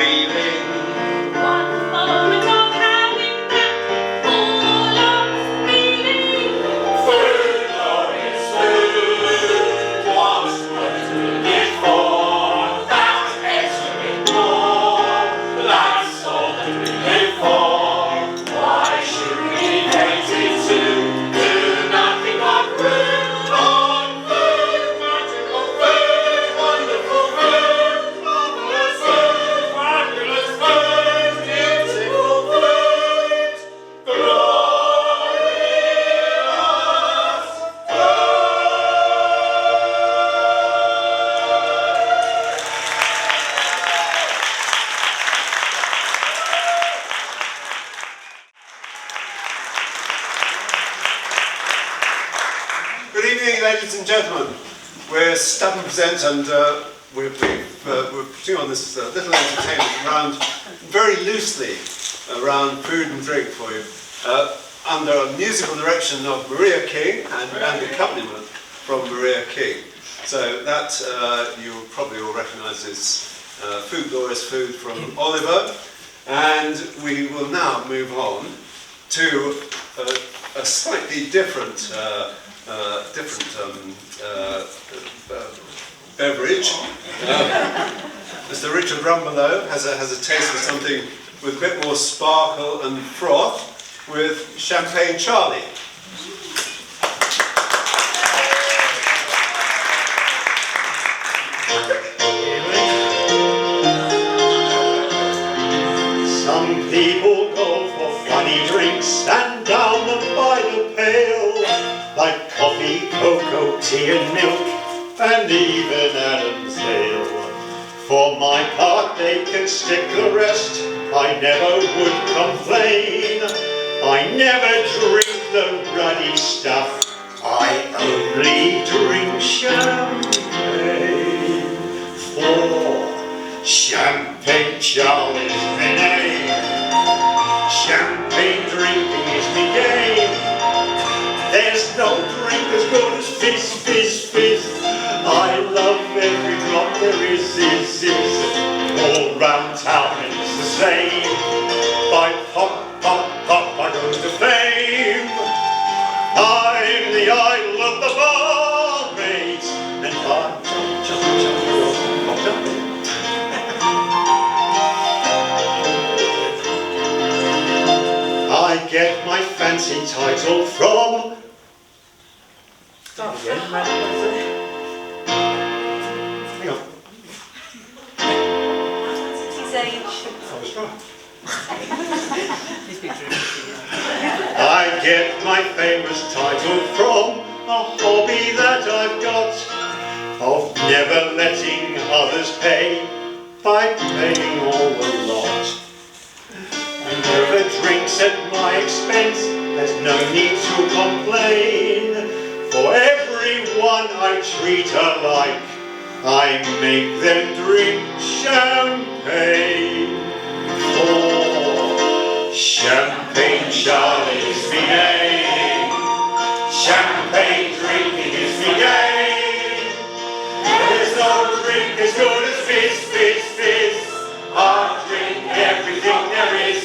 feeling. One moment of having that full of feeling. Food, glorious food. What's worth it for? That's extra bit more. That's all that we live for. Why should we hate it to do nothing but root on food? Magical food, wonderful food, marvelous food, fabulous food, beautiful food, glorious Good evening, ladies and gentlemen. We're Stutton Presents, and we're putting on this little entertainment around, very loosely, around food and drink for you, under a musical direction of Maria King and accompaniment from Maria King. So that you probably all recognise as Food, Glorious Food from Oliver, and we will now move on to a slightly different beverage. Mr. Richard Rumbelow has a taste of something with a bit more sparkle and froth with Champagne Charlie. Some people go for funny drinks and down them by the pail, like coffee, cocoa, tea and milk, and even Adam's ale. For my part, they can stick the rest. I never would complain. I never drink the ruddy stuff. I only drink champagne. For Champagne Charlie's my name. Champagne drinking is me game. There's no drink as good as fizz, fizz, fizz. I love every drop there is. All round town it's the same. By pop, pop, pop I goes to fame. I'm the idol of the barmaids, and I jump, jump, jump, jump, jump. I get my fancy title from... Start again, hang on. His age. I was right. I get my famous title from a hobby that I've got, of never letting others pay by paying all the lot. Whoever drinks at my expense has no need to complain. For everyone I treat alike, I make them drink champagne. For Champagne Charlie is me name. Champagne drinking is me game. There's no drink as good as fizz, fizz, fizz. I drink everything there is.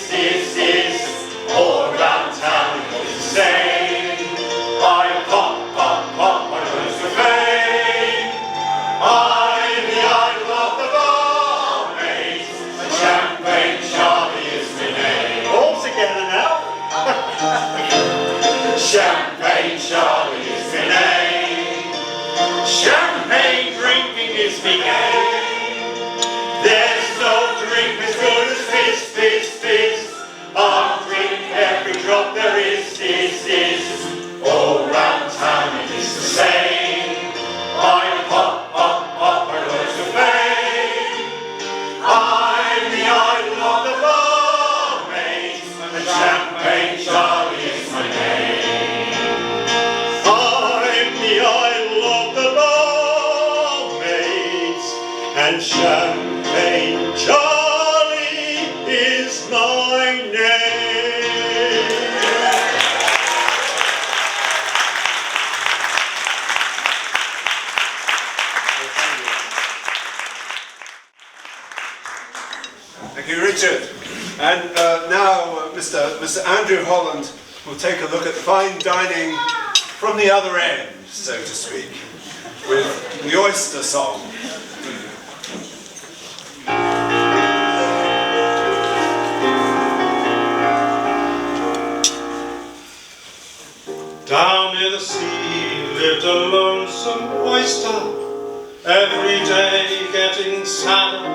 All around town it's the same. I pop, pop, pop, I lose the fame. I'm the idol of the barmaids, and Champagne Charlie is my name. All together now. Champagne Charlie is my name. Champagne drinking is my game. There's no drink as good as fizz, fizz, fizz. I'll drink every drop there is. All round town it is the same. I pop, pop, pop, I lose the fame. I'm the idol of the barmaids, and Champagne Charlie is my name. I'm the idol of the barmaids, and Champagne Charlie is my name. Thank you, Richard. And now Mr. Andrew Holland will take a look at fine dining from the other end, so to speak, with the Oyster Song. Down near the sea lived a lonesome oyster, every day getting sadder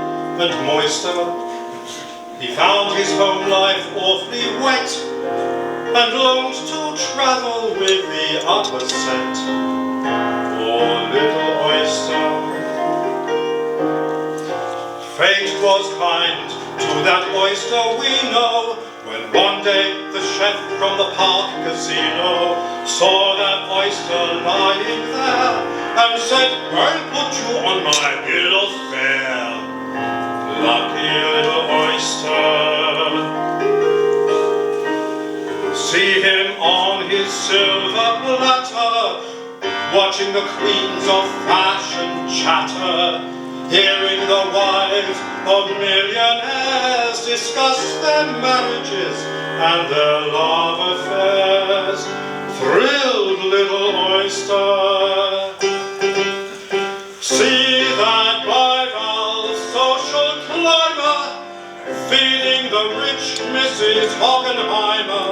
and moister. He found his home life awfully wet, and longed to travel with the upper set. Poor little oyster. Fate was kind to that oyster, we know, when one day the chef from the park casino saw that oyster lying there and said, "I'll put you on my bill of fare." Lucky little oyster. See him on his silver platter, watching the queens of fashion chatter, hearing the wives of millionaires discuss their marriages and their love affairs. Thrilled little oyster. See that bivalve social climber feeding the rich Mrs. Hockenheimer.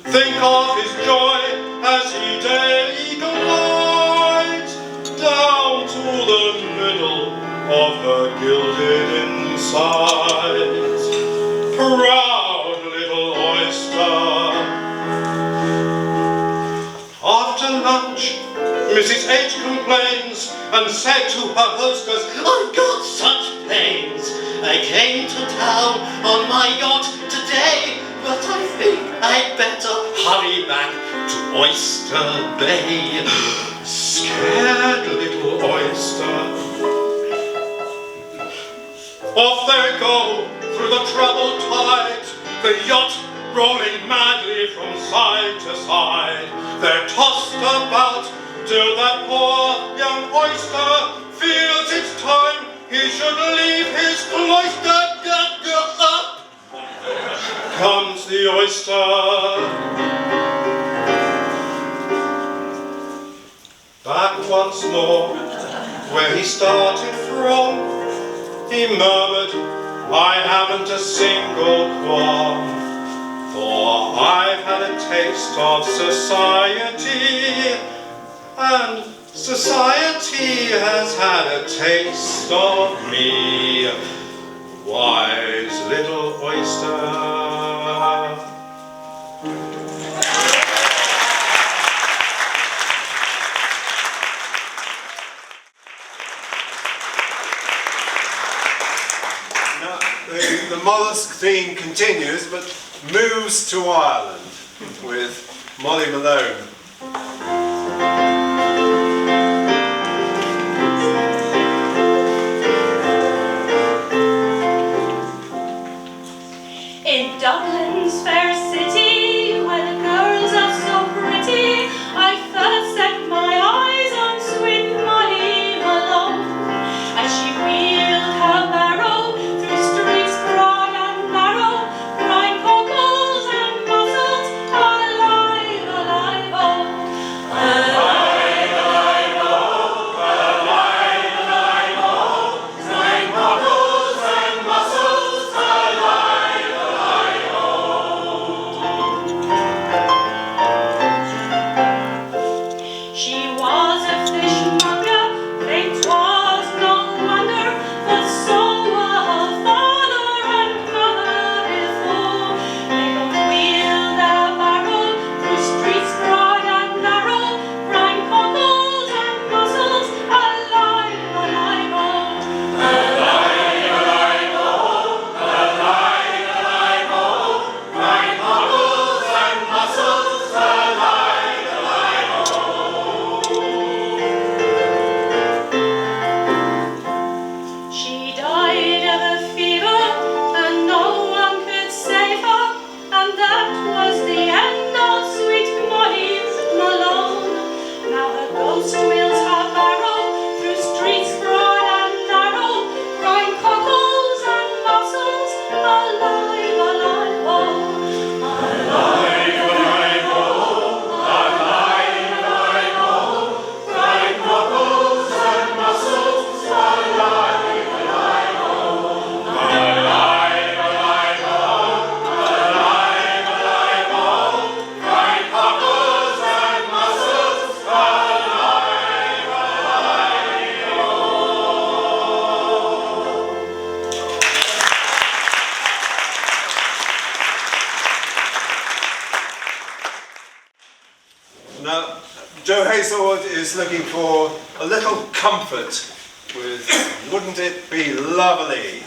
Think of his joy as he daily glides down to the middle of the gilded insides. Proud little oyster. After lunch, Mrs. H complains and said to her hostess, "I've got such pains. I came to town on my yacht today, but I think I'd better hurry back to Oyster Bay." Scared little oyster. Off they go through the troubled tide, the yacht rolling madly from side to side. They're tossed about till that poor young oyster feels it's time he should leave his cloister. Up comes the oyster. Back once more where he started from, he murmured, "I haven't a single qualm, for I've had a taste of society, and society has had a taste of me." Wise little oyster. Now, the mollusk theme continues, but moves to Ireland with Molly Malone. In Dublin's fair city, where the girls are so pretty, I first set my eyes on sweet Molly Malone, as she wheeled her barrow through streets broad and narrow, crying cockles and mussels, alive, alive, oh Joe Hazlewood is looking for a little comfort with Wouldn't It Be Lovely?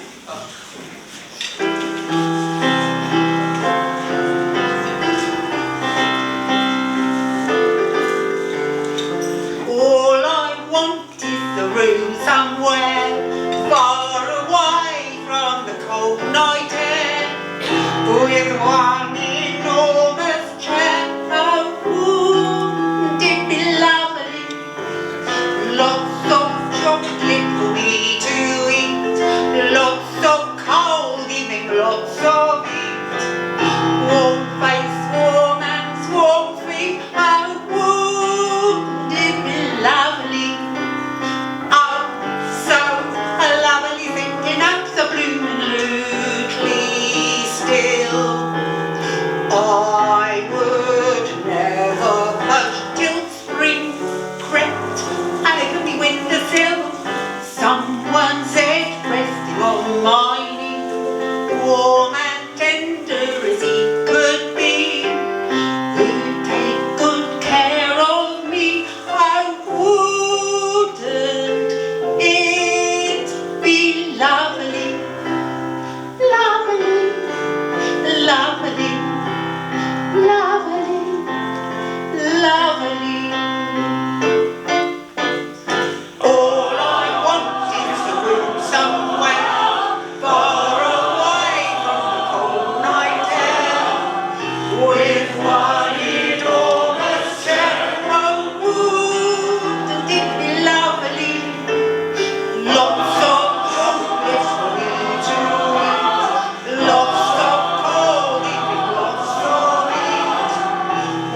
All I want is a room somewhere far away from the cold night air, with one enormous chair. Oh, wouldn't it be lovely? Lots of chocolate for me to eat, lots of cold evening, lots of heat, warm face, warm hands, warm feet. Oh, wouldn't it be lovely? Oh, so lovely, thinking up the blooming lutely still. I would never hush till spring crept over me windowsill. Someone said, resting on my knee, warm and tender as he could be, he'd take good care of me. Oh, wouldn't it be lovely, lovely, lovely, lovely, lovely? All I want is a room somewhere far away from the cold night air, with one enormous chair. Oh, wouldn't it be lovely? Lots of chocolates for me to eat, lots of cold evening, lots of heat,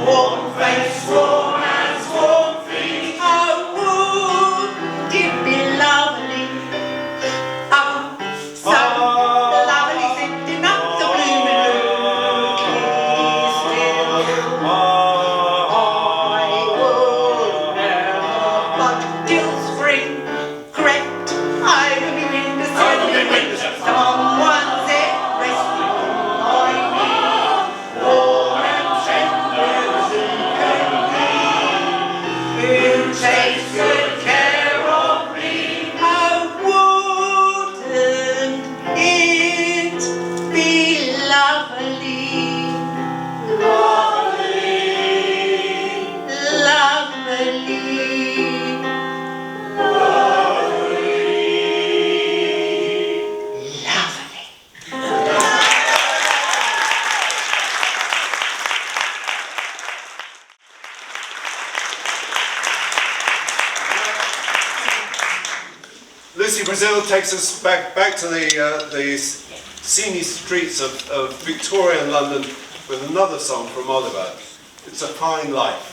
warm face, warm hands, warm feet. Oh, wouldn't it be lovely? Oh, so lovely, sitting up the blooming looking still. I would never budge till spring crept over me windowsill. Someone said, resting on my knee, warm and tender as he can be, who takes good care of me. Oh, wouldn't it be lovely? Lovely, lovely, lovely. Lucy Brazill takes us back to the seamy streets of Victorian London with another song from Oliver. It's a Fine Life.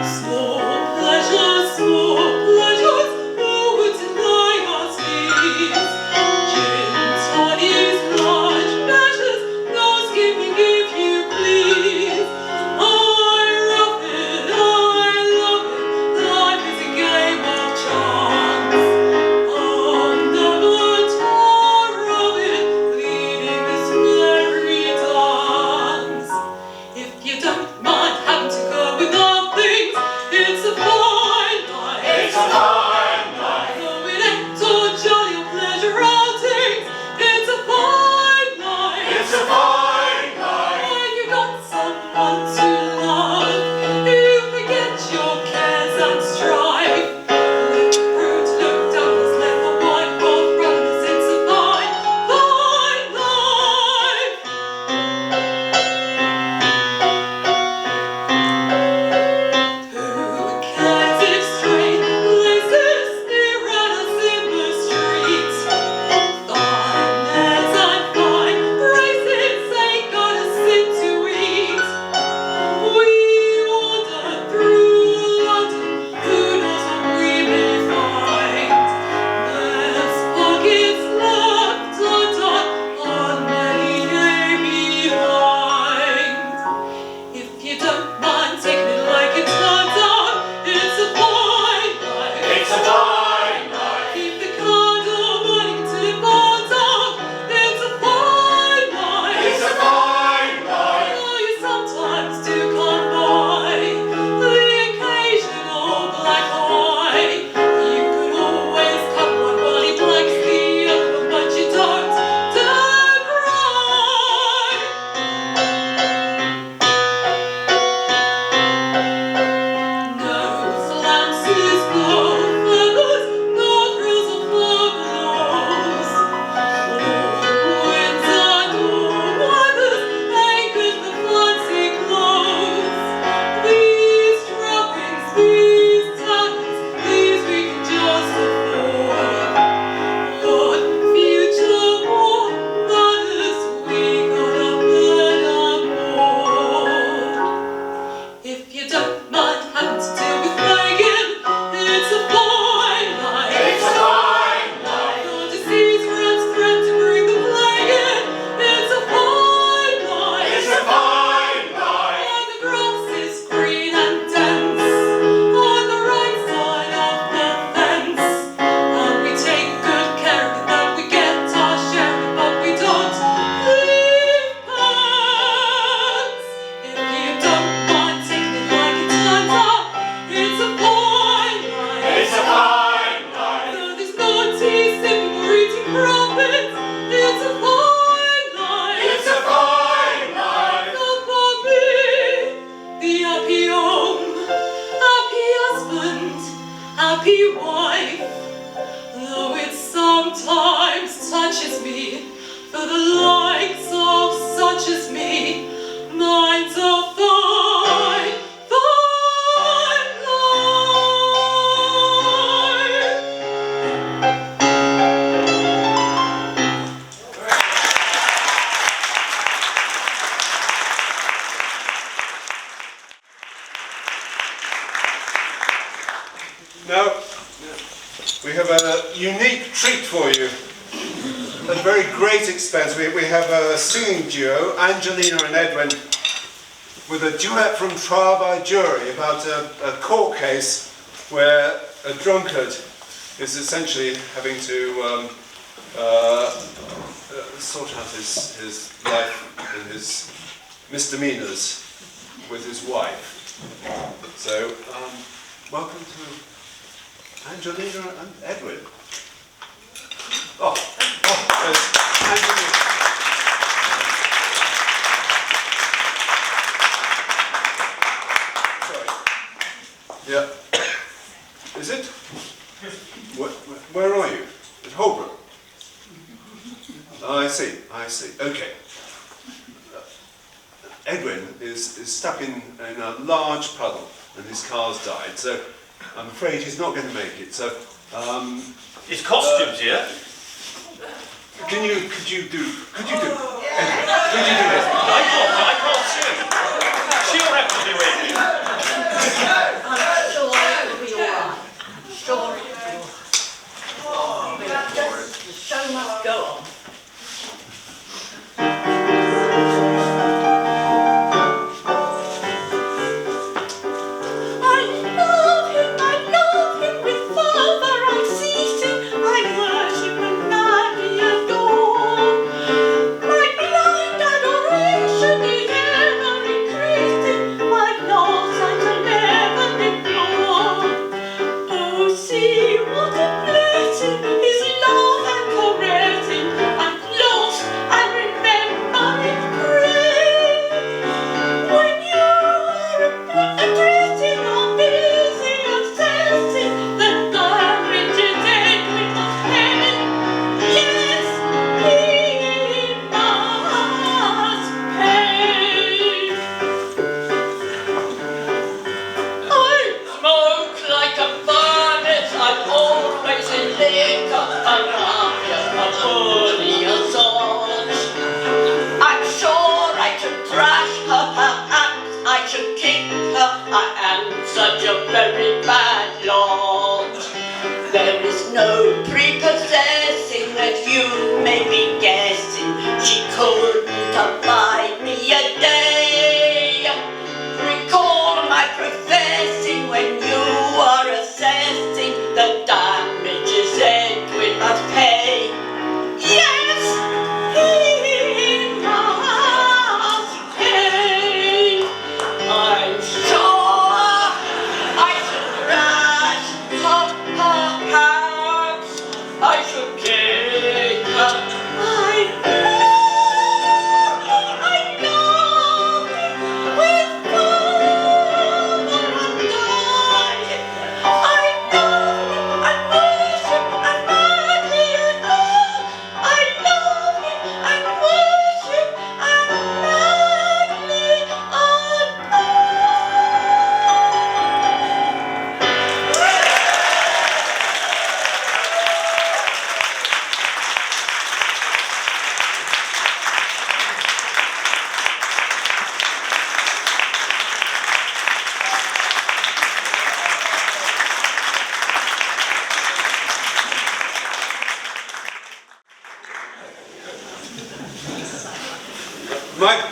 Small pleasures, oh, would deny us these. Gin, toddies, large measures, those give me, if you please. I love it, life is a game of chance. I'll never tire of it. happy wife, though it sometimes touches me, for the likes of such as me, minds of thine, thine life. Now, we have a unique treat for you. At very great expense, we have a singing duo, Angelina and Edwin, with a duet from trial by jury about a court case where a drunkard is essentially having to sort out his life and his misdemeanors with his wife. So, welcome to Angelina and Edwin. There's Angelina. Sorry. Yeah. Is it? Where are you? At Holbrook? I see. Okay. Edwin is stuck in a large puddle and his car's died, so I'm afraid he's not going to make it. So, His costume's here. could you do Edwin? Could you do this? I can't sing. She'll have to do it. I'm sure it'll be alright. Sure it'll be alright. The show must go on.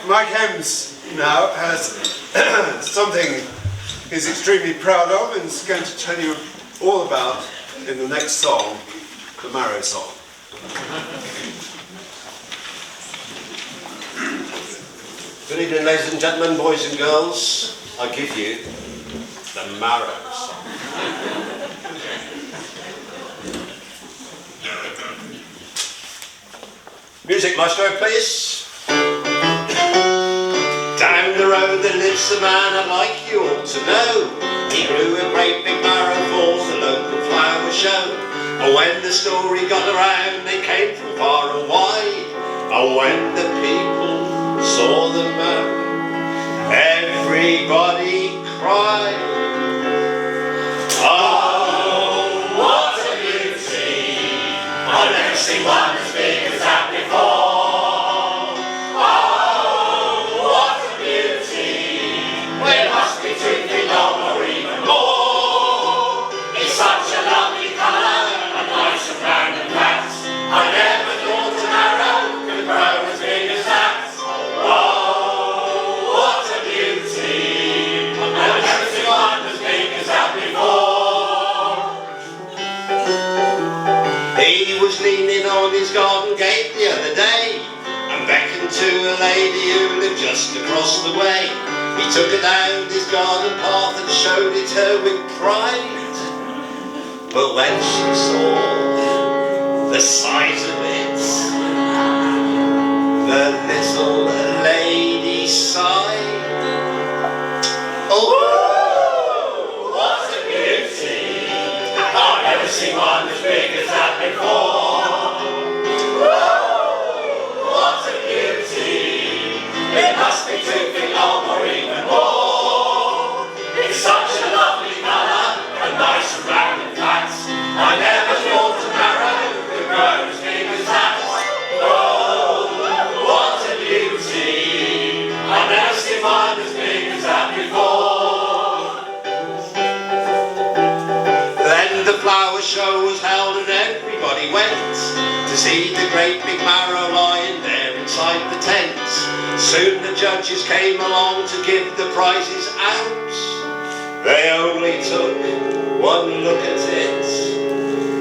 Mike Hems now has something he's extremely proud of and is going to tell you all about in the next song, the Marrow Song. Good evening, ladies and gentlemen, boys and girls. I give you the Marrow Song. Music, maestro, please. Down the road there lives a man I like you all to know. He grew a great big marrow for the local when the story got around, they came from far and wide. And when the people saw the man, everybody cried. Oh, what a beauty! I've never seen one as big as that before. Oh, what a beauty! It must be 2 feet long or even more. It's such a lovely colour and nice and round and fat. I never thought an arrow could grow as big as that. Oh, what a beauty! I've never seen one as big as that before. He was leaning on his garden gate the other day and beckoned to a lady who lived just across the way. He took her down his garden path and showed it her with pride. But when she saw the size of it, the little lady sighed. Oh, What a beauty! I've never seen one as big as that before. What a beauty! It must be 2 feet long or even more. It's such a lovely colour and nice and round and fat. I never thought an arrow could grow as big as that. Oh, what a beauty! I've never seen one as big as that before. then the flower show was held and everybody went to see the great big Marrow lying there inside the tent. Soon the judges came along to give the prizes out. They only took one look at it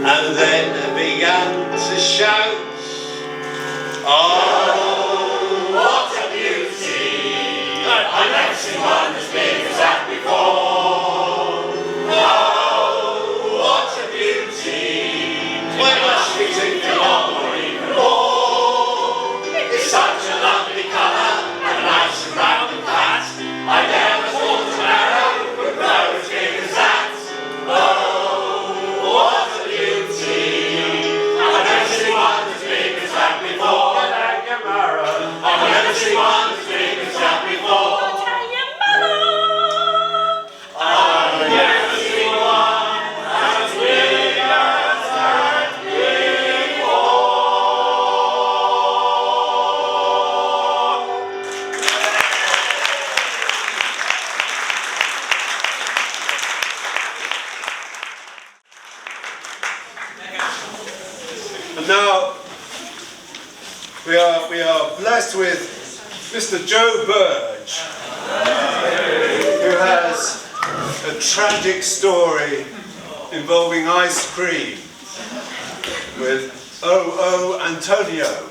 and then began to shout. Oh, What a beauty! I've never seen one as big as that before. Oh, what a beauty! It must be 2 feet long or even more. It's such a lovely colour and nice and round and fat. I never thought an arrow would grow as big as that. Oh, what a beauty! I've never seen one as big as that before. I've never seen one as big as that before. Tell your mother. I've never seen one as big as that And now we are blessed with Mr. Joe Burge, who has a tragic story involving ice cream with O.O. Antonio.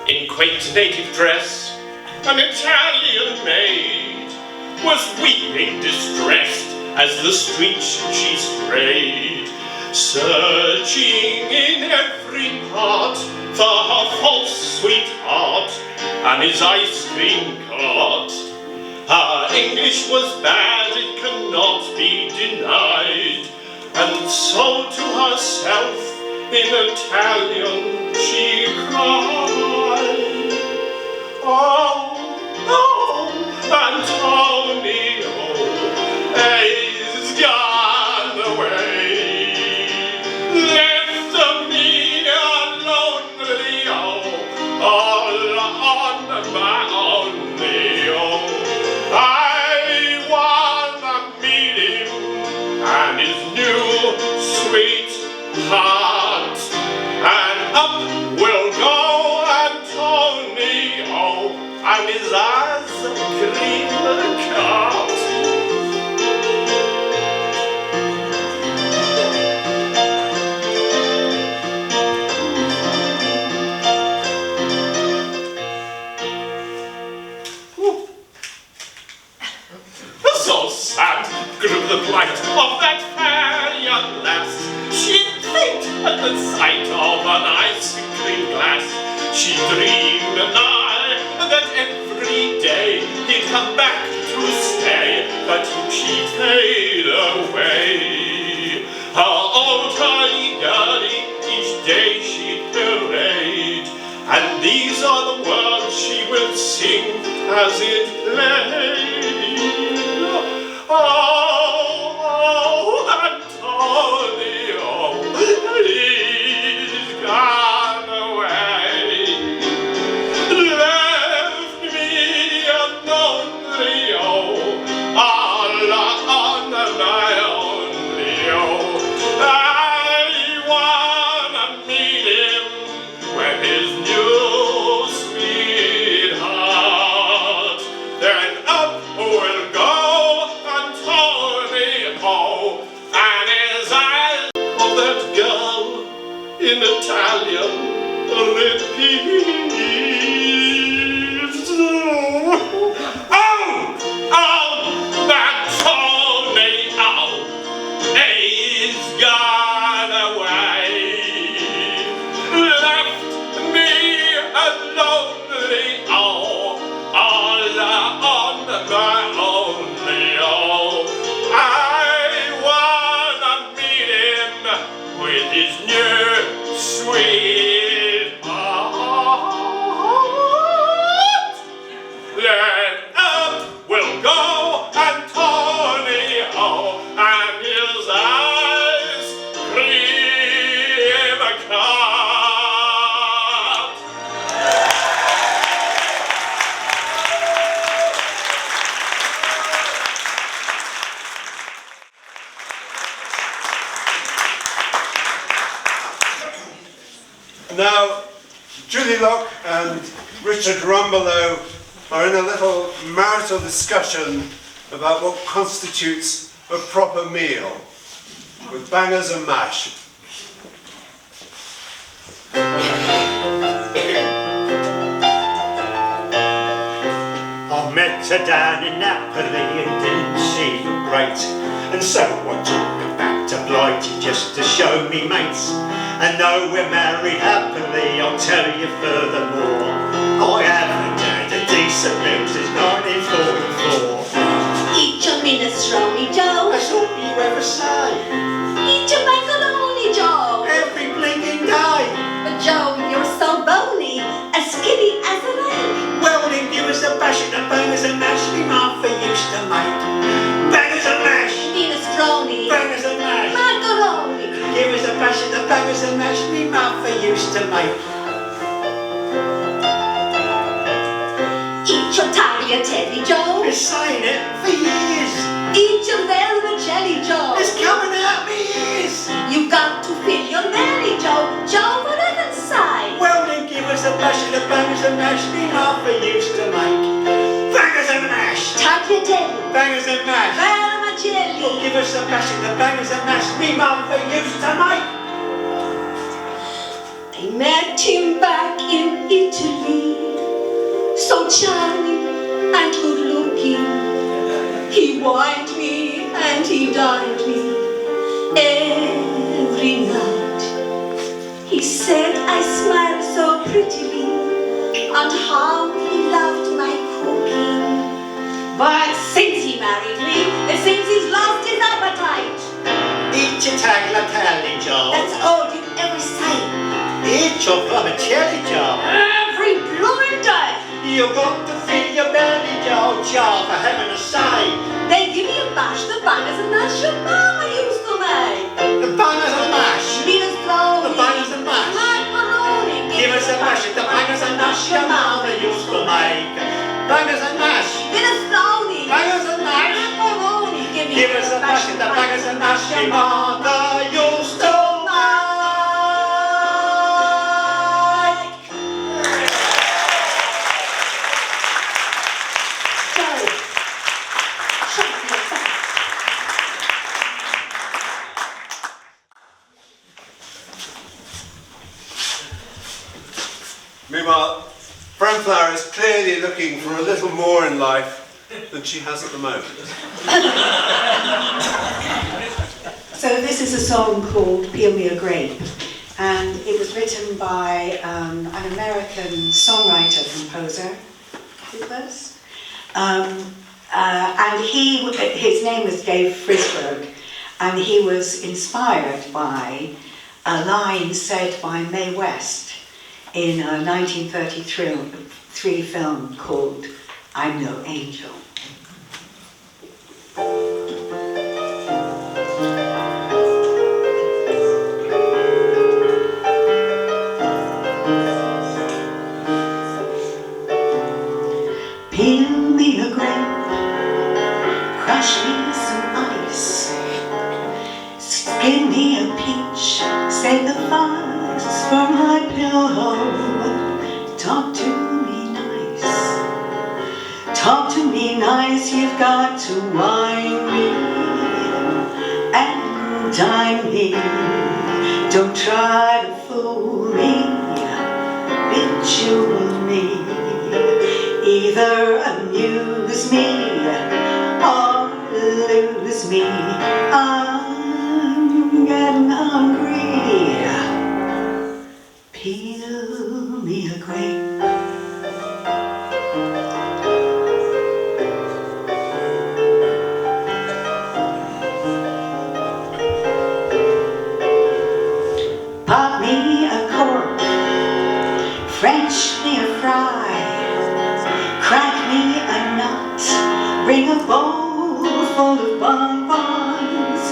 In quaint native dress, an Italian maid was weeping distressed as the streets she strayed, searching in every part for her false sweetheart and his ice cream cart. Her English was bad, it cannot be denied, and so to herself in Italian she cried. Oh, oh, Antonio is gone away, left me lonely, all on my own. I wanna meet him and his new sweetheart, and up will go Antonio and his eyes cream cart. So sad grew the plight of that fair young lass. She of an ice cream glass. She dreamed nigh that every day he'd come back to stay, but she'd fade away. Her alter ego each day she'd parade, and these are the words she will sing as it lay. Oh, Antonio, he's gone away, left me a lonely, all on my only, I wanna meet him with his new sweetheart. Then up will go Antonio, and his eyes of that girl in Italian repeats. Oh, Antonio, he's gone away, left me a lonely, all on my only, I wanna meet him with his new sweetheart. Then up will go Antonio, and his eyes cream cut. Now, Julie Locke and Richard Rumbelow are in a little marital discussion about what constitutes a proper meal, with bangers and mash. I met her down in Napoli and didn't she look great? And so I took her back to Blighty just to show me mates. And though we're married happily, I'll tell you furthermore, I haven't had a decent meal since 1944. Eat your minestrone, Joe. That's all you ever say. Eat your macaroni, Joe. Every blinking day. But Joe, you're so bony, as skinny as an egg. Well then give us a bash at the bangers and mash me Martha used to make. Bangers and mash. Minestrone. Bangers and mash. Macaroni. Give us a bash at the bangers and mash me Martha used to make. Eat your tagliatelle, Joe. Been saying it for years. Eat your velvet jelly, Joe. It's coming out me ears. You've got to fill your belly, Joe. Joe, for heaven's sake. Well then give us a bash at the bangers and mash me Martha used to make. Bangers and mash. Tagliatelle. Bangers and mash. Vermicelli. Well, give us a bash at the bangers and mash me Martha used to make. I met him back in Italy, so charming and good looking. He wined me and he dined me every night. He said I smiled so prettily and how he loved my cooking. But since he married me, it seems he's lost his appetite. Eat your tagliatelle, Joe. That's all you ever say. Eat your vermicelli, Joe. Every blooming day. You've got to fill your belly, Joe, for heaven to say. They give me a bash, the bangers and mash your mama used to make. The bangers and mash. Minestrone. The bangers and mash. Macaroni. Give us a bash at the bangers and mash your mama used to make. Bangers and mash. Minestrone. Bangers and mash. Macaroni. Give us a bash at the bangers and mash your mama used to make. Meanwhile, Fran Flower is clearly looking for a little more in life than she has at the moment. So this is a song called Me A Grape. and it was written by an American songwriter-composer, it was. And his name was Dave Frisberg, and he was inspired by a line said by Mae West in a 1933 film called I'm No Angel. Peel me a grape, crush me some ice, skin me a peach, say the fuss for my pillow. Talk to me nice, talk to me nice, you've got to wine me and dine me. Don't try to fool me, bejewel me. Either amuse me or lose me. I'm getting hungry. Peel me a grape. Pop me a cork, French me a fry. Crack me a nut, bring a bowl full of bonbons,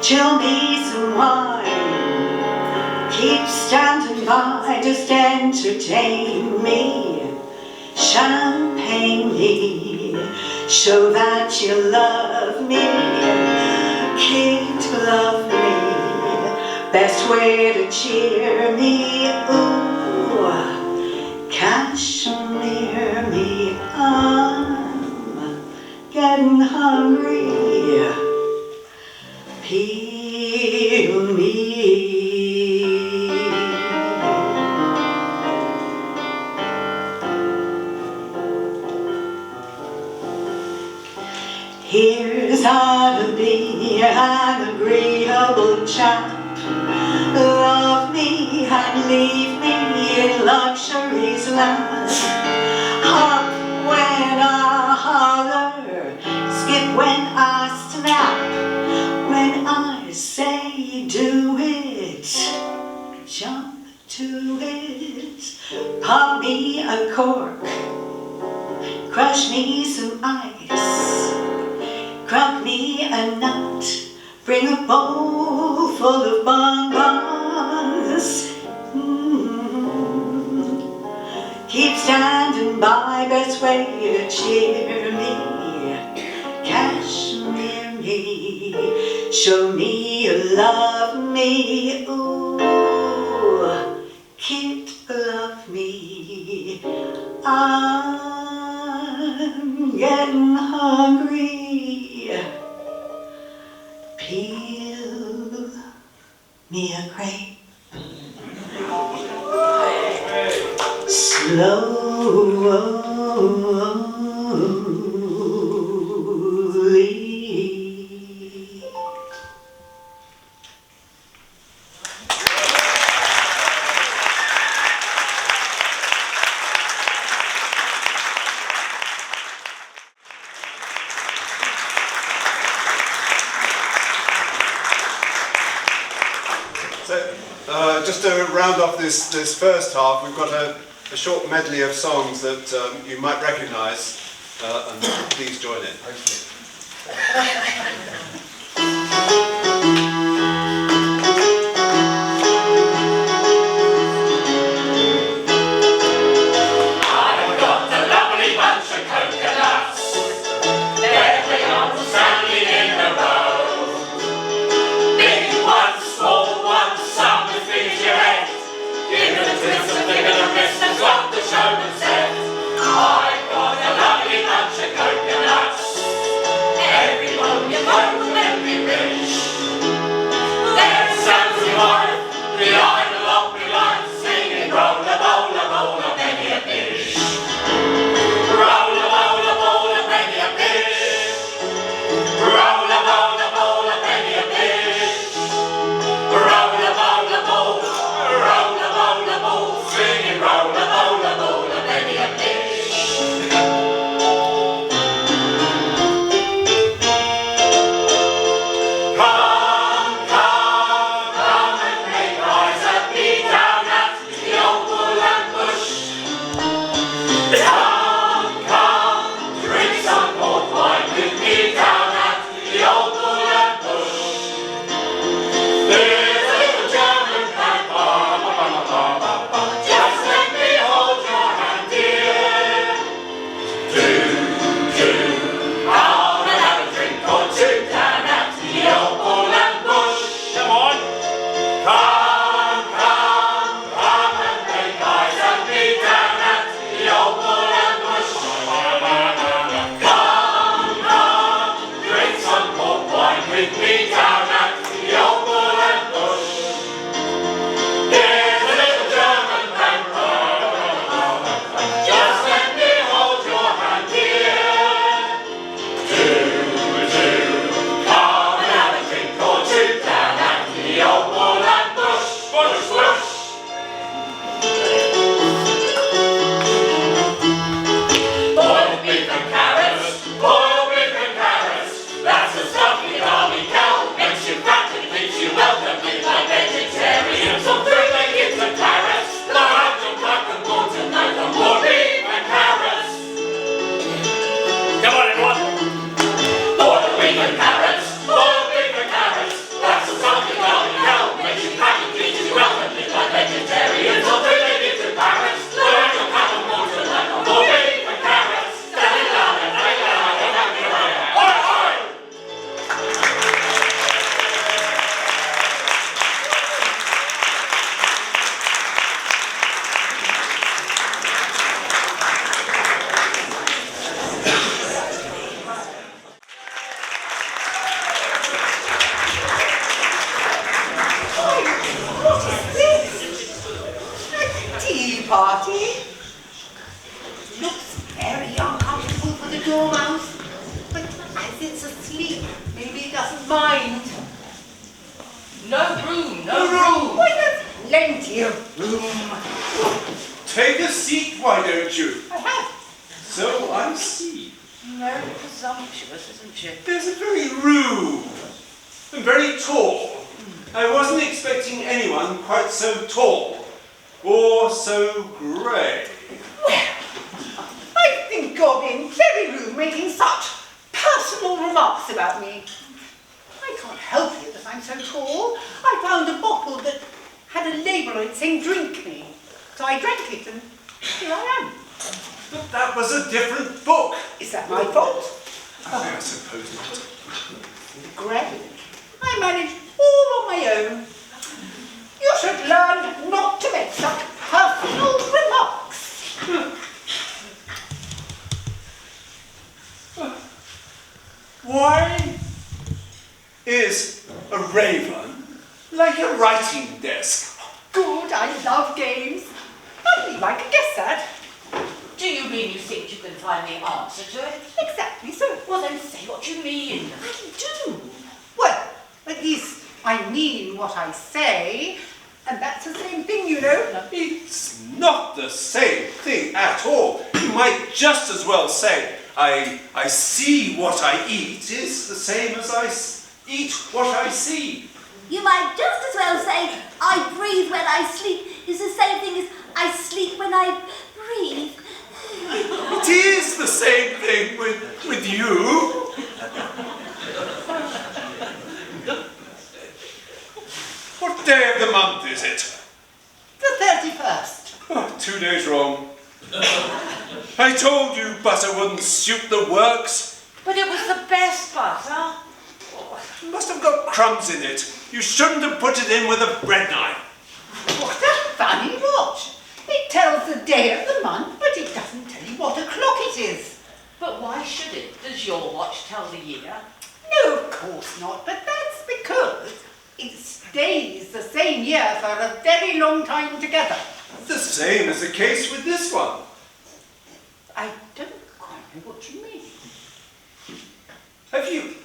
chill me some wine, keep standing by, just entertain me, champagne me, show that you love me, kid love me, best way to cheer me, ooh, cashmere me. I'm getting hungry. Peel me. Here's how to be an agreeable chap. Love me and leave me in luxury's land. Hop when I holler, skip when I snap. When I say do it, jump to it. Pop me a cork, crush me some ice, crack me a nut, bring a bowl full of bonbons. Keep standing by, best way to cheer me, cashmere me, show me you love me, ooh, kid love me, I'm getting hungry, peel me a grape. Slowly. So, just to round off this first half, we've got a short medley of songs that you might recognise, and please join in. I've got a lovely bunch of coconuts, every arm standing in a row. Big ones, small ones, some as big as your head. Give it a twist and give it a wrist, that's what the showman said. I've got a lovely bunch of coconuts, every one you know will make me rich. There's sounds of life, the idol of my life, singing roll a bowl a penny a fish. Roll a bowl a penny a fish. Roll a bowl a penny a fish. Roll a bowl No room! Why, there's plenty of room. Take a seat, why don't you? I have. So I see. Very presumptuous, isn't she? There's a very rude and very tall. I wasn't expecting anyone quite so tall or so grey. Well, I think you're being very rude, making such personal remarks about me. I can't help it that I'm so tall. I found a bottle that had a label on it saying "Drink Me." So I drank it and here I am. But that was a different book. Is that my fault? I suppose not. Great. I manage all on my own. You should learn not to make such personal remarks. Why is a raven like a writing desk? Good, I love games. I believe I can guess that. Do you mean you think you can find the answer to it? Exactly so. Well, then say what you mean. I do. Well, at least I mean what I say, and that's the same thing, you know. It's not the same thing at all. You might just as well say, I see what I eat is the same as I eat what I see. You might just as well say, I breathe when I sleep is the same thing as I sleep when I breathe. It is the same thing with you. What day of the month is it? The 31st. Oh, 2 days wrong. I told you butter wouldn't suit the works. But it was the best butter. It must have got crumbs in it. You shouldn't have put it in with a bread knife. What a funny watch. It tells the day of the month, but it doesn't tell you what o'clock it is. But why should it? Does your watch tell the year? No, of course not, but that's because it stays the same year for a very long time together. The same is the case with this one. I don't quite know what you mean. Have you...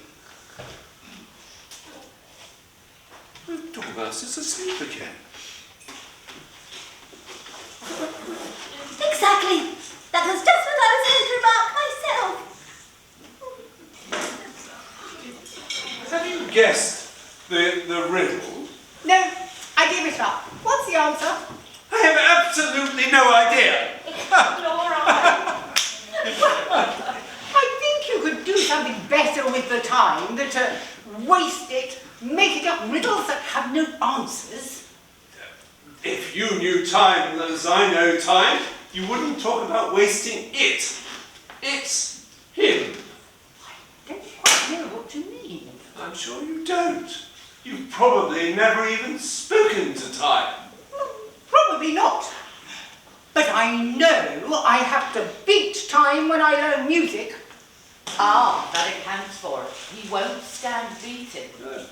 The dormouse is asleep again. Exactly. That was just what I was going to remark myself. Have you guessed the riddle? No, I give it up. What's the answer? I have absolutely no idea. I think you could do something better with the time than to waste it, making up riddles that have no answers. If you knew time as I know time, you wouldn't talk about wasting it. It's him. I don't quite know what you mean. I'm sure you don't. You've probably never even spoken to time. Probably not. But I know I have to beat time when I learn music. Ah, that accounts for it. He won't stand beating. No.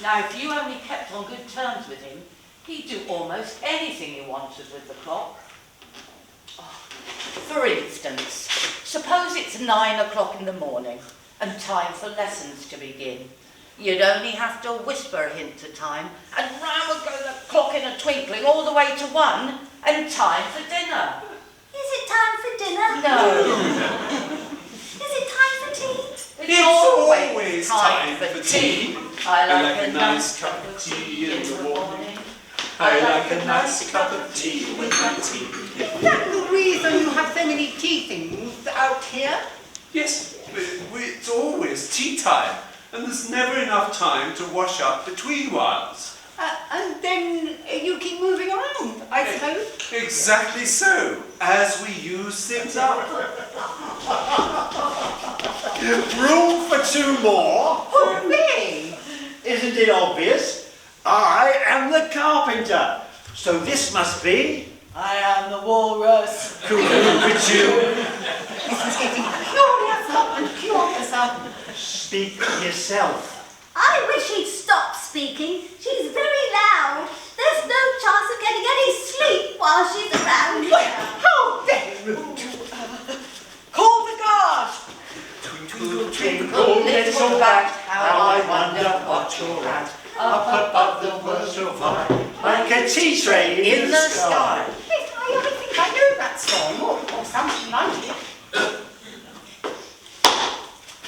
Now, if you only kept on good terms with him, he'd do almost anything he wanted with the clock. Oh, for instance, suppose it's 9 o'clock in the morning and time for lessons to begin. You'd only have to whisper a hint to time, and round would go the clock in a twinkling all the way to 1, and time for dinner. Is it time for dinner? No. Is it time for tea? It's always time for tea. I like a nice cup of tea in the morning. I like a nice cup of tea with my tea. Is that the reason you have so many tea things out here? Yes, it's always tea time, and there's never enough time to wash up between whiles. And then you keep moving around, I suppose? Exactly so, as we use things up. Room for 2 more? Hooray! Isn't it obvious? I am the carpenter. So this must be... I am the walrus. Cuckoo-cuckoo. This is getting curiouser and curiouser. Speak yourself. I wish she'd stop speaking. She's very loud. There's no chance of getting any sleep while she's around. How very rude. Call the guard. Twinkle, Twinkle, little bat, how I wonder what you're at. Up above the world butterfly, like a tea tray In the sky. Yes, I think I know that song, or something like it.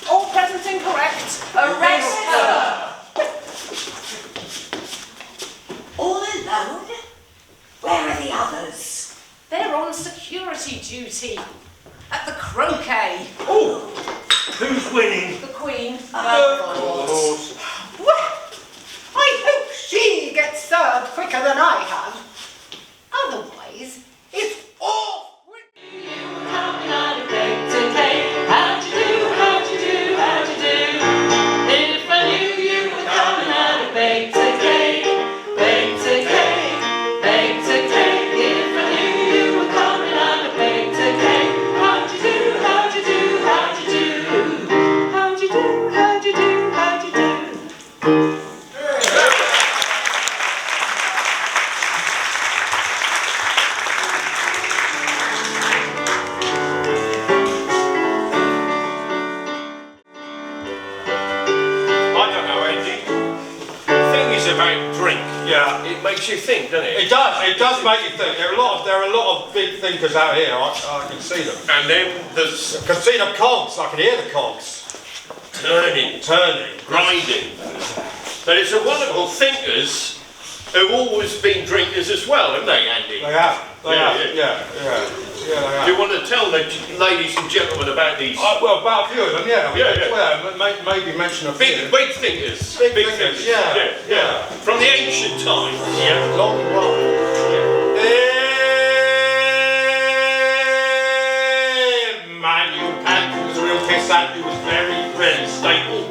All present incorrect. Arrest her! All alone? Where are the others? They're on security duty. At the croquet. Oh, who's winning? The Queen. Well, I hope she gets served quicker than I have. Otherwise, it's off. Coming on a baked cake. How'd you do? How'd you do? How'd you do? If I knew you were coming on a baked cake, baked cake, baked cake. If I knew you were coming on a baked cake, how'd you do? How'd you do? How'd you do? How'd you do? How'd you do? How'd you do? I don't know, Andy. The thing is about drink. Yeah. It makes you think, doesn't it? It does make you think. There are a lot of big thinkers out here. I can see them. And then there's I can see the cogs. I can hear the cogs turning, grinding. But it's a wonderful thinkers who've always been drinkers as well, haven't they, Andy? They have. They Yeah, have. yeah. They have. Do you want to tell the ladies and gentlemen about these Well, about a few of them, yeah. Yeah. Well, maybe mention a few. big thinkers? Big thinkers, yeah. From the ancient times. Yeah, long while. Manual Pack was a real piss and he was very stable.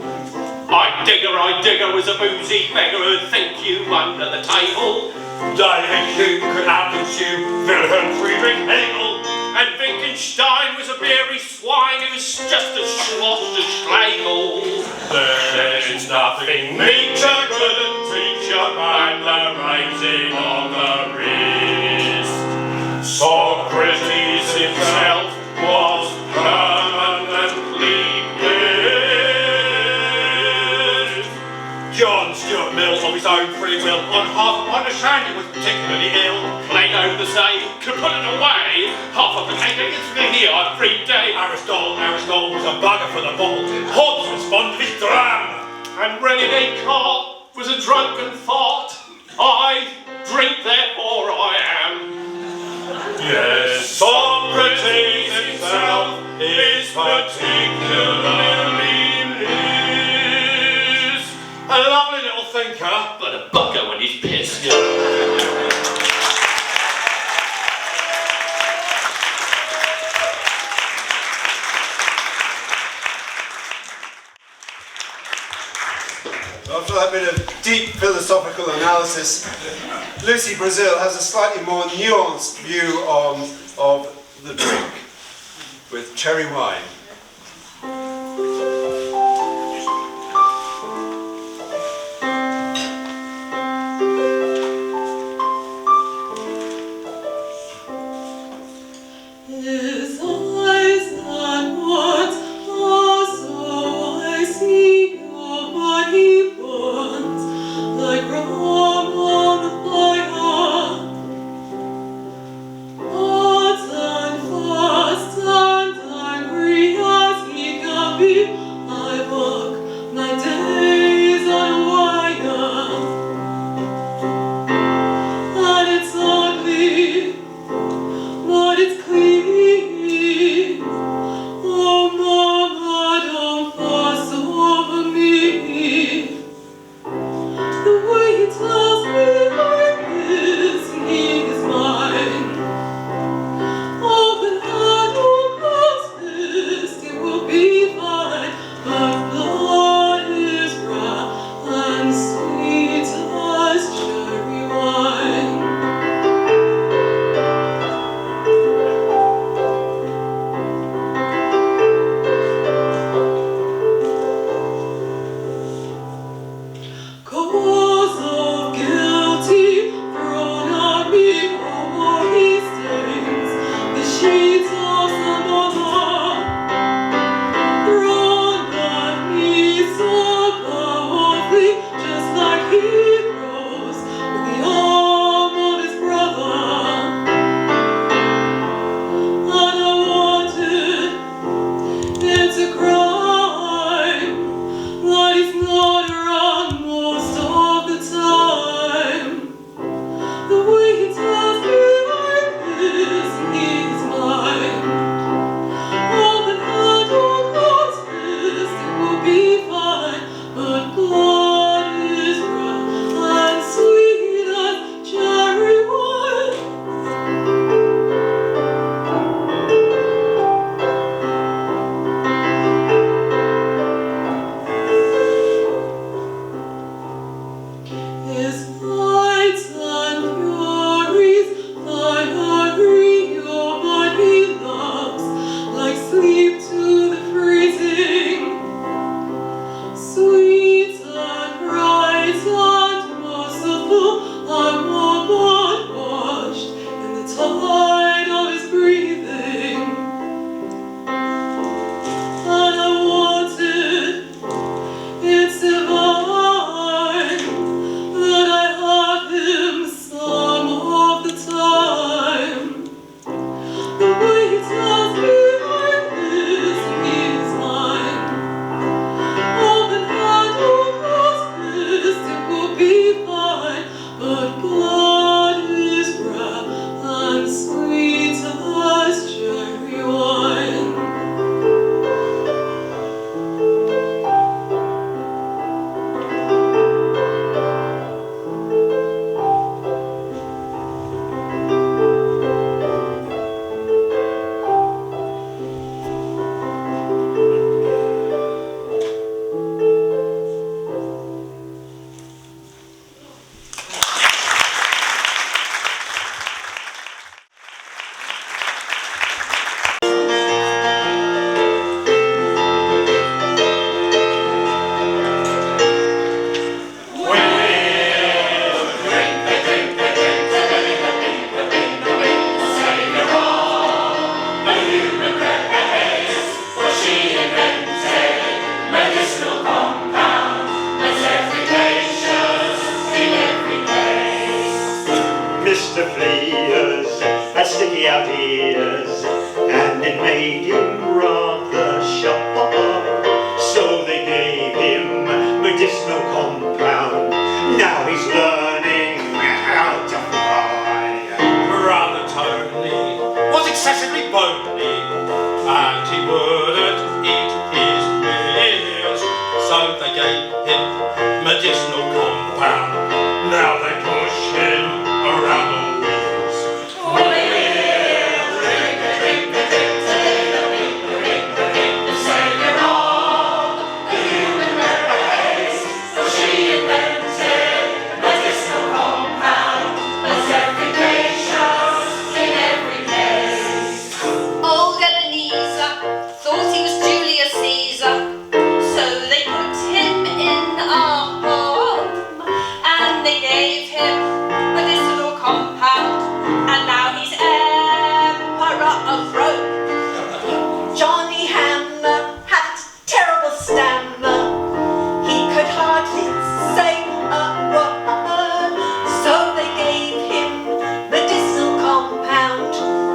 I digger was a boozy beggar who'd think you under the table. David Hume could happen to Wilhelm Friedrich Hegel. And Wittgenstein was a beery swine who was just as sloshed as Schlegel. There's nothing nature couldn't teach you and the raising of the wrist. Socrates himself was permanently bliss. John Stuart Mill, of his own free will, on half a pint of shandy was particularly ill. Plato the same could put it away. Half a potato gets me here every day. Aristotle was a bugger for the ball. Hobbes was fond of his dram. And René Descartes was a drunken fart. I drink, therefore I am. Yes, Socrates himself is particularly bliss. A lovely little thinker, but a bugger when he's pissed. After that bit of deep philosophical analysis, Lucy Brazill has a slightly more nuanced view of the drink with cherry wine. His eyes and words are so I see nobody burns like rum on the fire. Odds and fast and angry be fine, but blood is red and sweet as cherry wine. Mr. Fleas had sticky out ears, and it made him rather sharp. So they gave him medicinal compound. Now he's learning how to fly. Brother Tony was excessively bony, and he wouldn't eat his meals, so they gave him medicinal compound. Now they push him around the wheels. The saviour of the human race, for she invented medicinal compound, as efficacious in every case. Old Ebenezer thought he was Julius Caesar, so they put him in a home, and they gave him medicinal compound, and now he's Emperor of Rome. Johnny Hammer had a terrible stammer. He could hardly say a word. So they gave him medicinal compound.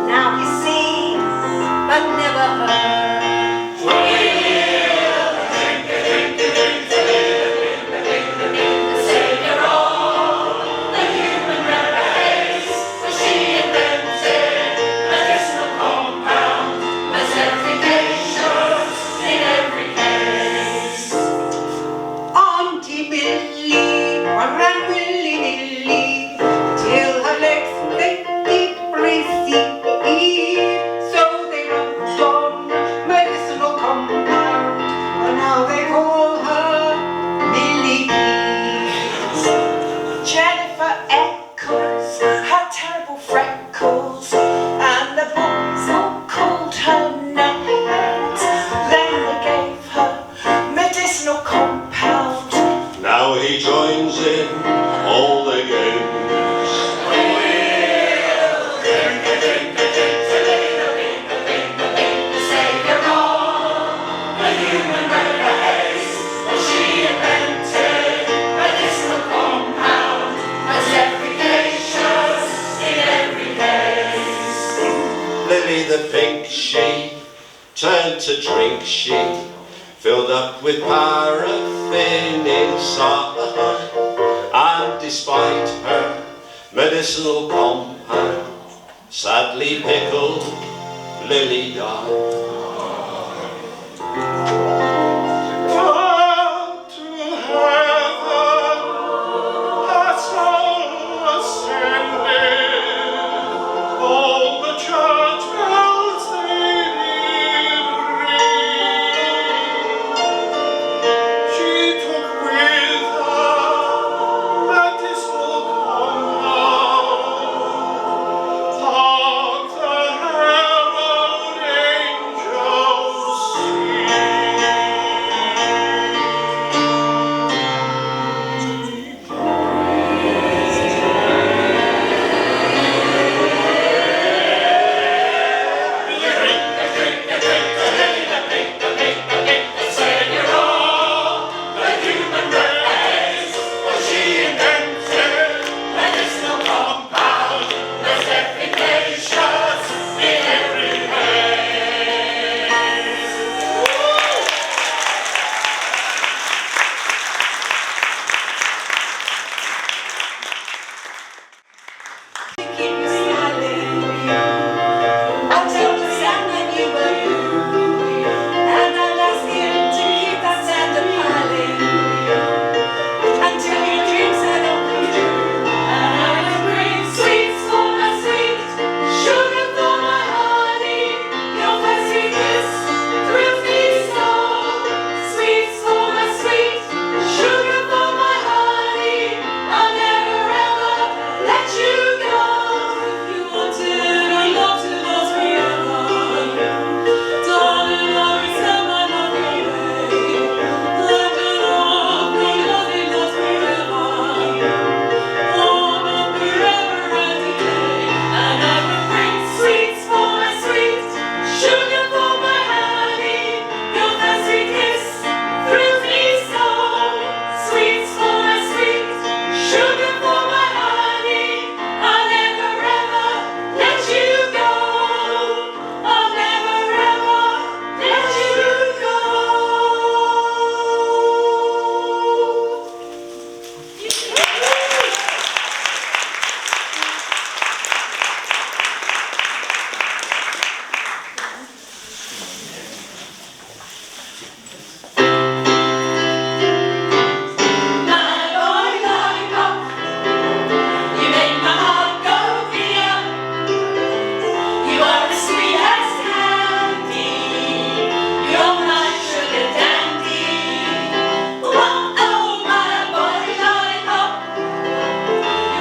Now he sees but never heard. The saviour of the human race, for she invented medicinal compound, as efficacious in every case. Auntie Millie ran willy-nilly till her legs they did recede. So they rubbed on medicinal compound, and now they call her Millie Keys. Jennifer Eccles had terrible freckles, and the boys all called her Ned. Then they gave her medicinal compound. Now he joins in all the games. The saviour of the human race, for she invented medicinal compound, as efficacious in every case. Lily the pink sheep turned to drink sheep, filled up with paraffin inside, and despite her medicinal compound, sadly pickled, Lily died. Up to heaven, her soul ascended. All the church bells they did ring. She took with her medicinal compound. Hark the herald angels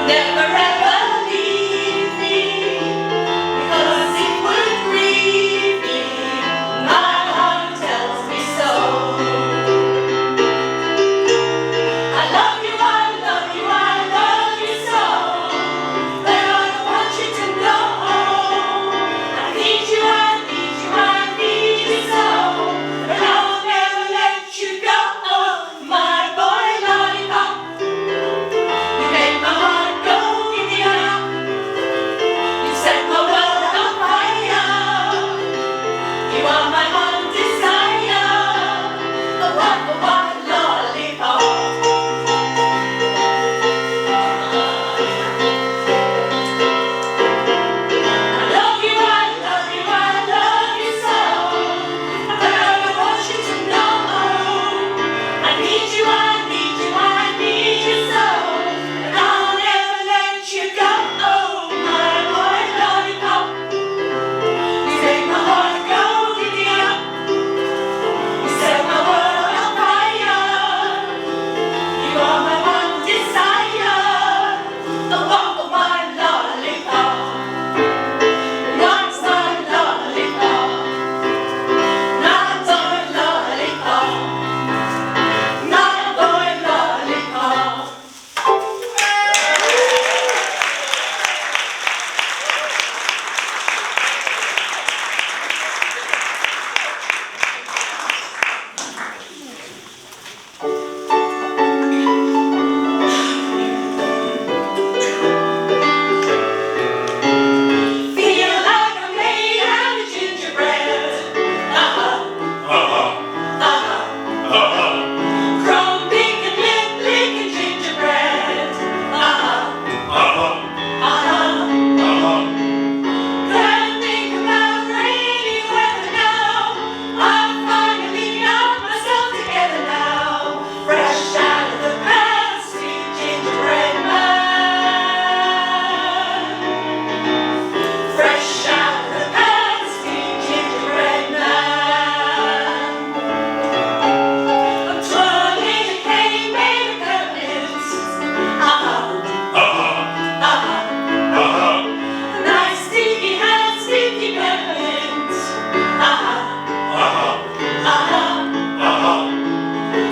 Never ever leave me, because it would grieve me. My heart tells me so. I love you, I love you, I love you so. But I don't want you to know. I need you, I need you, I need you so. But I'll never let you go. My boy lollipop, you make my heart go giddy-up. You set my world on fire. You are my one desire. The one lollipop. I love you, I love you, I love you so. But I don't want you to know. I need you, I need you, I need you so. And I'll never let you go. My boy lollipop, you make my heart go giddy-up. You set my world on fire. You are my one desire. The one lollipop. Not my lollipop. Not my lollipop. Not my lollipop. Feel like I'm made out of gingerbread. Crumbing and licking gingerbread. Can't think about rainy weather now. I finally got myself together now. Fresh out of the past, sweet gingerbread man. Fresh out of the past, sweet gingerbread man. I'm twirling a cane made of peppermints. Nice sticky hands, sticky peppermints.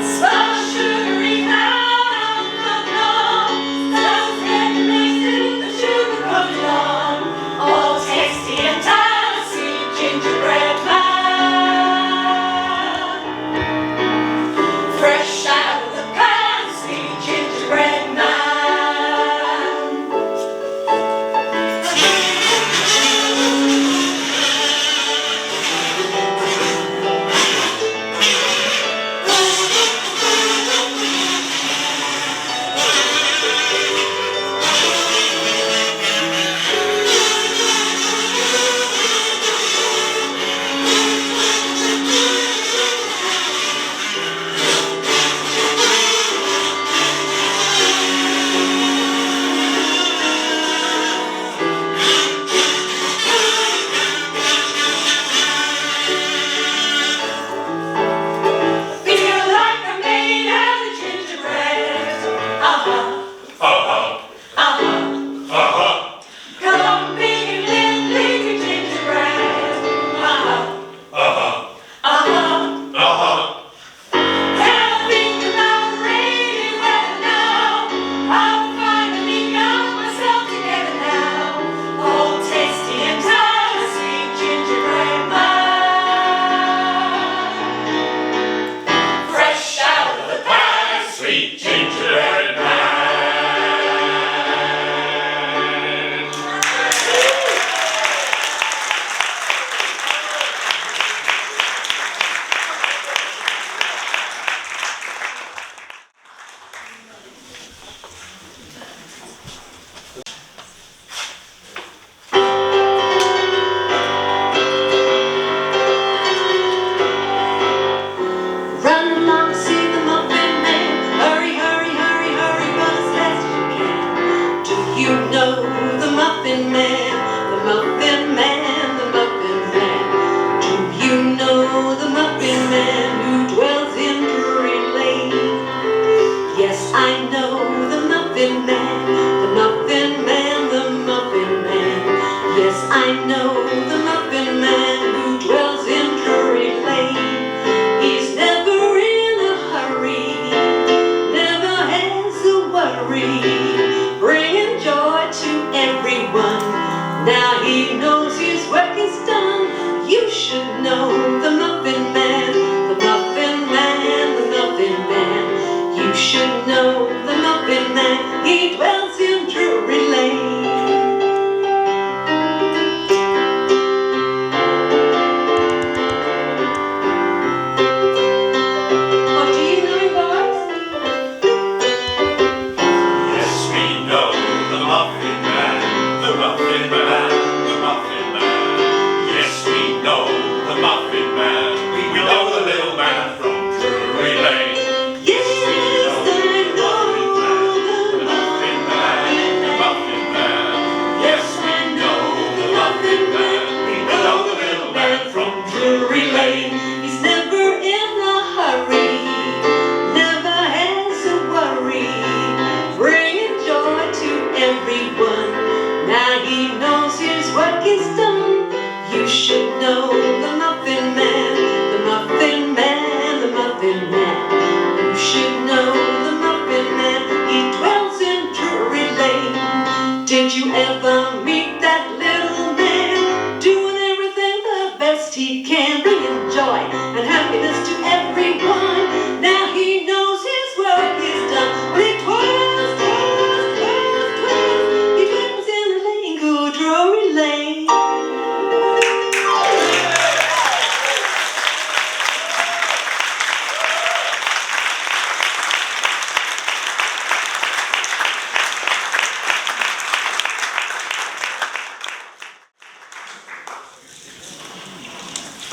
Smell sugary down the knob. Just get mixed with the sugar coming on. All tasty and tasty gingerbread man. Fresh out of the pan, sweet gingerbread man. Feel like I'm made out of gingerbread. Clumping and licking gingerbread. Can't think about rainy weather now. I've finally got myself together now. All tasty and tasty gingerbread man. Fresh out of the pan, sweet gingerbread man. Run along, see the Muffin Man. Hurry, hurry, hurry, hurry, run as fast as you can. Do you know the Muffin Man? The Muffin Man, the Muffin Man. Do you know the Muffin Man who dwells in Drury Lane? Yes, I know the Muffin Man, the Muffin Now he knows his work is done. You should know the Muffin Man, the Muffin Man, the Muffin Man. You should know the Muffin Man. He dwells in Drury Lane.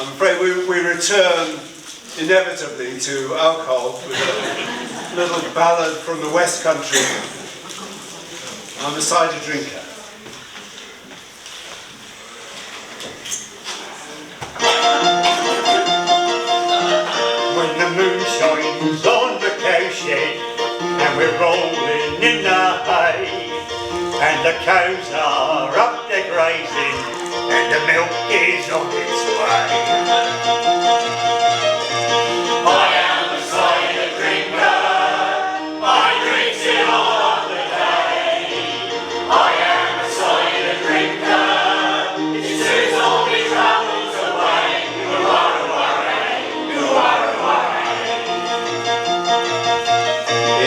I'm afraid we return inevitably to alcohol with a little ballad from the West Country. I'm a cider drinker. When the moon shines on the cowshed and we're rolling in the hay, and the cows are up there grazing, and the milk is on its way. I am a cider drinker, I drink it all of the day. I am a cider drinker, it soothes all my troubles away.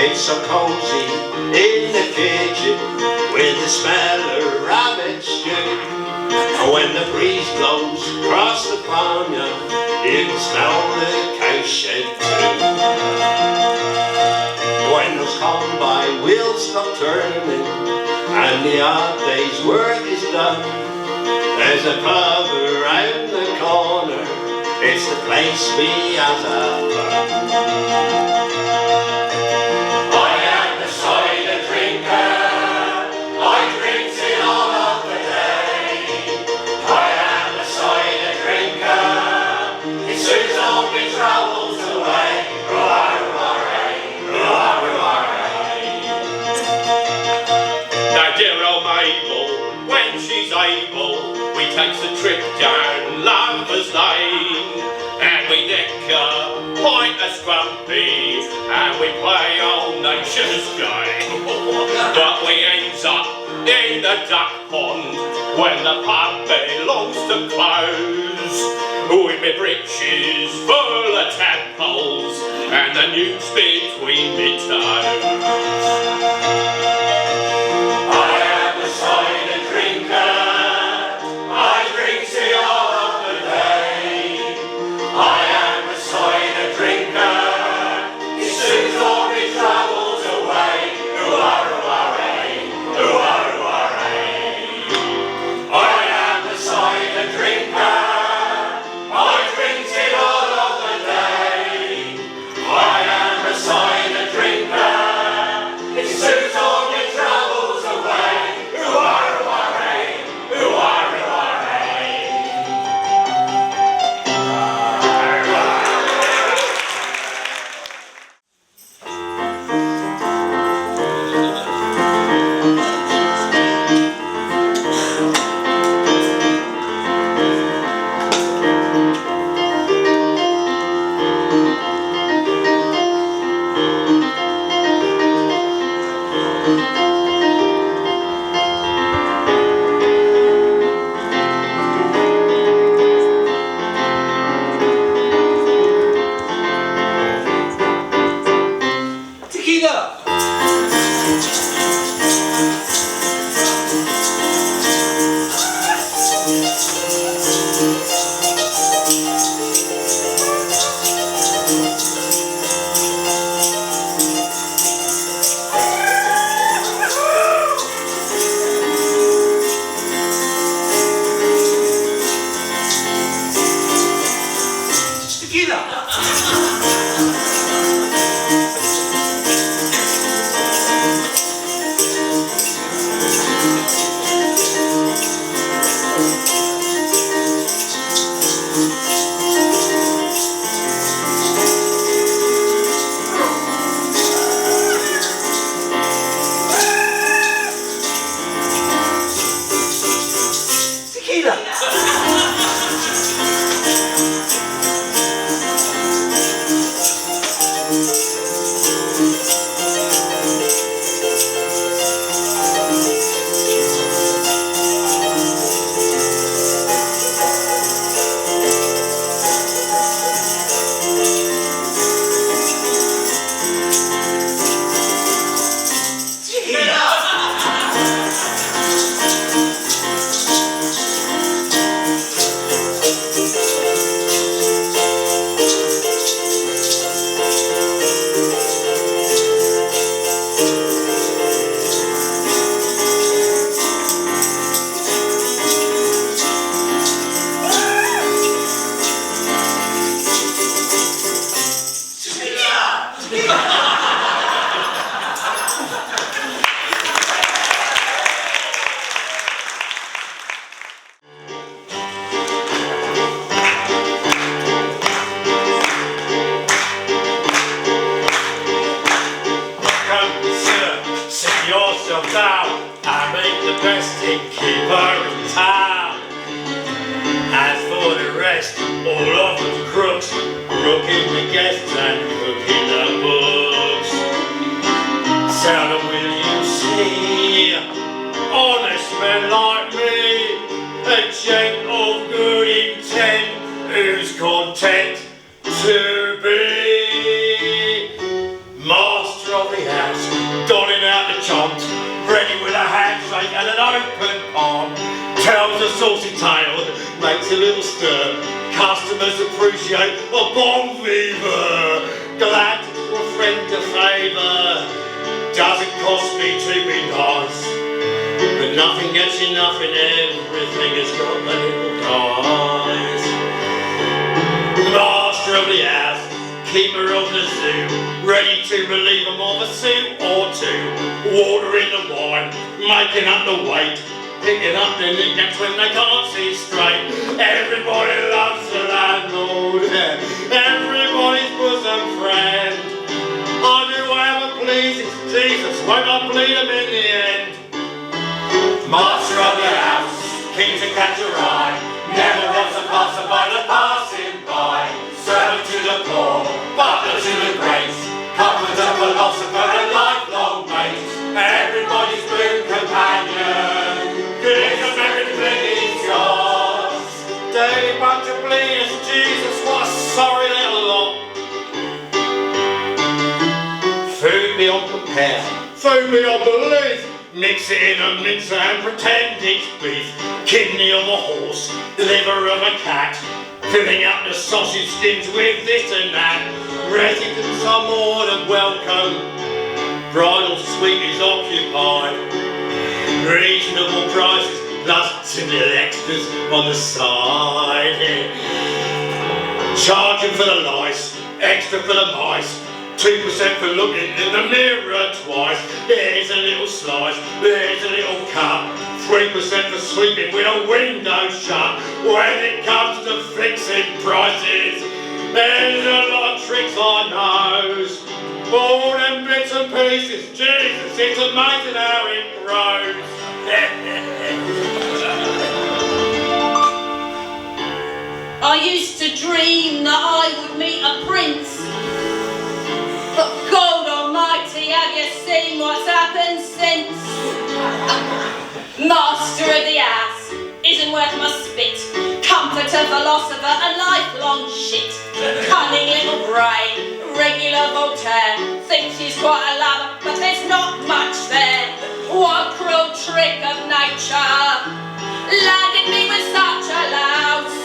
It's so cozy in the kitchen with the smell of rabbit stew. When the breeze blows across the farmyard, you can smell the cowshed too. When those combine wheels stop turning and the odd day's work is done, there's a pub around the corner, it's the place we has our fun. I am the cider drinker, I drink it all of the day. I am a cider drinker, it soothes all my troubles away. Now dear old Mabel, when she's able, we takes a trip down Lover's Lane, and we nick a pint of scrumpy, and we play Old Nature's Game. But we ends up in the duck pond when the pub belongs to close, with me breeches full of tadpoles and the noose between me toes. I am a cider drinker, I drink it all of the day. I am a cider drinker, it soothes all my troubles away. I am a cider drinker, I drink it all of the day. I am a cider drinker, it soothes all Philosopher, a lifelong mate, everybody's boon companion. Good as everything is yours. Dirty bunch of bleeders, Jesus, what a sorry little lot. Food beyond compare, food beyond belief. Mix it in a mixer and pretend it's beef. Kidney of a horse, liver of a cat, filling up the sausage skins with this and that. Residents are more than welcome. Bridal suite is occupied. Reasonable prices plus some little extras on the side. Charging for the lice, extra for the mice. 2% for looking in the mirror twice. Here's a little slice, there's a little cut. 3% for sleeping with a window shut. When it comes to fixing prices, there's a lot of tricks I knows. All them bits and pieces, Jesus, it's amazing how it grows. I used to dream that I would meet a prince. But God Almighty, have you seen what's happened since? Master of the ass isn't worth my spit. Comforter, philosopher, a lifelong shit. Cunning little brain, regular Voltaire. Thinks he's quite a lover, but there's not much there. What a cruel trick of nature landed me with such a louse.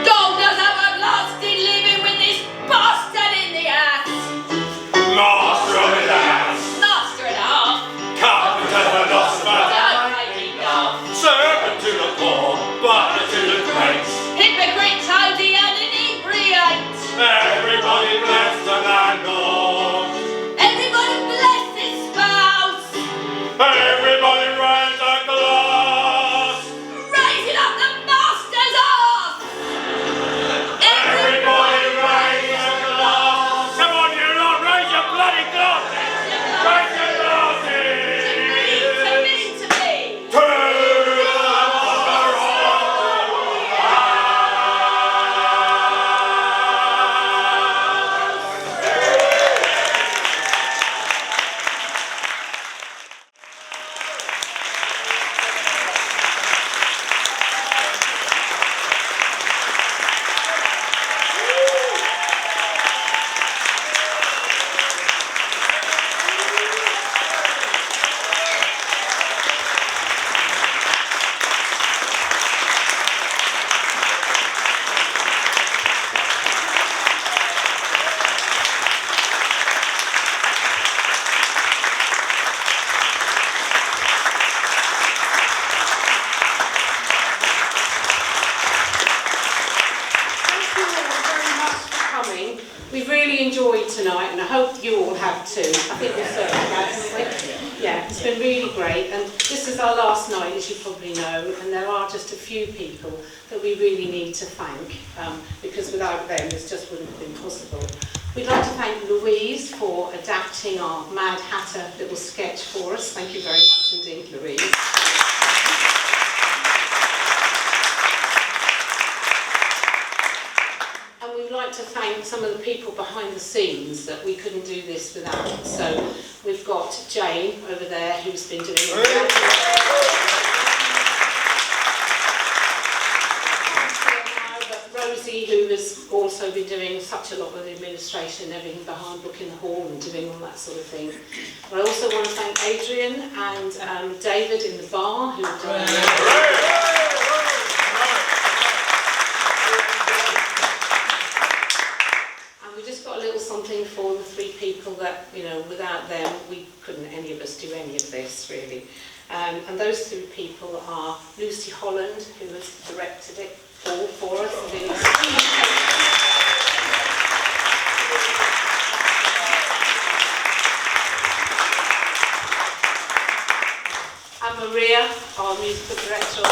God knows how I've lasted living with this bastard in the ass. Master of the ass, Master and a half. comforter, philosopher, Don't make me laugh. servant to the poor, butler to the great. Hypocrite, toady and inebriate. Everybody bless the landlord. Everybody bless his spouse. Everybody raise a glass. Raising up the master's off. Everybody raise a glass. Come on, you lot, raise your bloody glasses. Raise your glasses. To me. To the hope you all have too. I think we'll certainly have, haven't we? Yeah, it's been really great. And this is our last night, as you probably know, and there are just a few people that we really need to thank, because without them this just wouldn't have been possible. We'd like to thank Louise for adapting our Mad Hatter little sketch for us. Thank you very much indeed, Louise. And we'd like to thank some of the people behind the scenes that we couldn't do this without. So we've got Jane over there, who's been doing Rosie, who has also been doing such a lot with the administration and everything behind booking the hall and doing all that sort of thing. I also want to thank Adrian and David in the bar, who have done something for the three people that, you know, without them, any of us do any of this, really. And those three people are Lucy Holland, who has directed it all for us. And Maria, our musical director.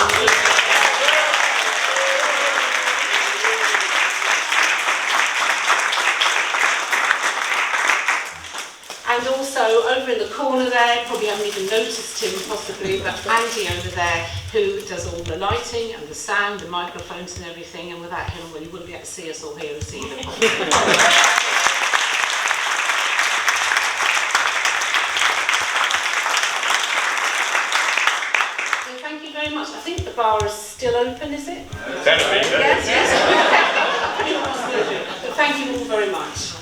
And also over in the corner there, probably haven't even noticed him possibly, but Andy over there, who does all the lighting and the sound, the microphones and everything, and without him, well, you wouldn't be able to see us or hear us either. So thank you very much. I think the bar is still open, is it? Yes, yes. But thank you all very much.